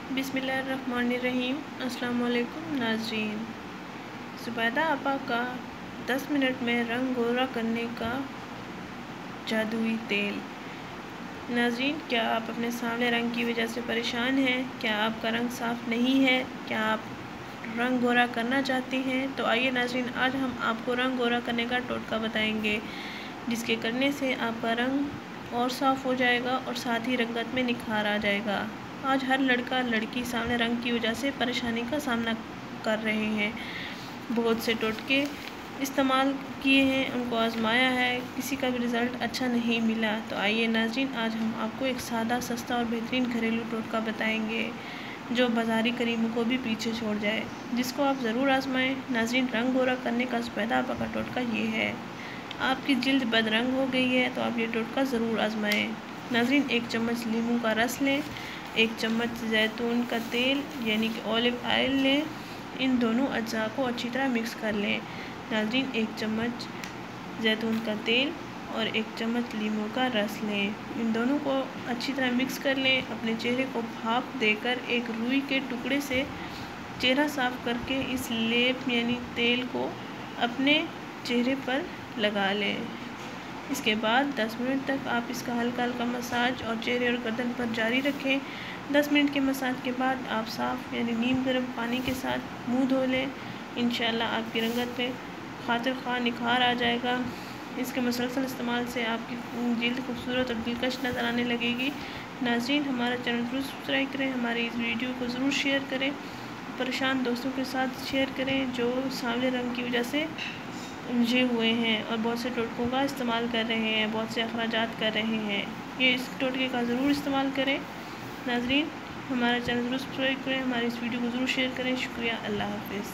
बिस्मिल्लाहिर्रहमानिर्रहीम। अस्सलाम वालेकुम नाज़रीन। ज़ुबैदा आपा का 10 मिनट में रंग गोरा करने का जादुई तेल। नाज़रीन, क्या आप अपने सांवले रंग की वजह से परेशान हैं? क्या आपका रंग साफ़ नहीं है? क्या आप रंग गोरा करना चाहती हैं? तो आइए नाज़रीन, आज हम आपको रंग गोरा करने का टोटका बताएंगे, जिसके करने से आपका रंग और साफ़ हो जाएगा और साथ ही रंगत में निखार आ जाएगा। आज हर लड़का लड़की सांवले रंग की वजह से परेशानी का सामना कर रहे हैं। बहुत से टोटके इस्तेमाल किए हैं, उनको आजमाया है, किसी का भी रिज़ल्ट अच्छा नहीं मिला। तो आइए नाज़रीन, आज हम आपको एक सादा, सस्ता और बेहतरीन घरेलू टोटका बताएंगे जो बाज़ारी करीमों को भी पीछे छोड़ जाए, जिसको आप ज़रूर आजमाएं। नाज़रीन, रंग गोरा करने का ज़ुबैदा आपा का टोटका ये है। आपकी जिल्द बदरंग हो गई है तो आप ये टोटका ज़रूर आजमाएं। नाज़रीन, 1 चम्मच नींबू का रस लें, 1 चम्मच जैतून का तेल यानी कि ऑलिव ऑयल लें। इन दोनों अज्जा को अच्छी तरह मिक्स कर लें। नाज़रीन, 1 चम्मच जैतून का तेल और 1 चम्मच नींबू का रस लें। इन दोनों को अच्छी तरह मिक्स कर लें। अपने चेहरे को भाप देकर एक रुई के टुकड़े से चेहरा साफ करके इस लेप यानी तेल को अपने चेहरे पर लगा लें। इसके बाद 10 मिनट तक आप इसका हल्का हल्का मसाज और चेहरे और गर्दन पर जारी रखें। 10 मिनट के मसाज के बाद आप साफ़ यानी नीम गर्म पानी के साथ मुंह धो लें। इंशाल्लाह आपकी रंगत पे खातिर खा निखार आ जाएगा। इसके मुसलसल इस्तेमाल से आपकी जल्द खूबसूरत और दिलकश नज़र आने लगेगी। नाज़रीन, हमारा चैनल ज़रूर सब्सक्राइब करें, हमारी इस वीडियो को ज़रूर शेयर करें, परेशान दोस्तों के साथ शेयर करें जो सांवले रंग की वजह से उलझे हुए हैं और बहुत से टोटकों का इस्तेमाल कर रहे हैं, बहुत से अखराजात कर रहे हैं। ये इस टोटके का ज़रूर इस्तेमाल करें। नाज़रीन, हमारा चैनल ज़रूर सब्सक्राइब करें, हमारी इस वीडियो को ज़रूर शेयर करें। शुक्रिया। अल्लाह हाफ़िज़।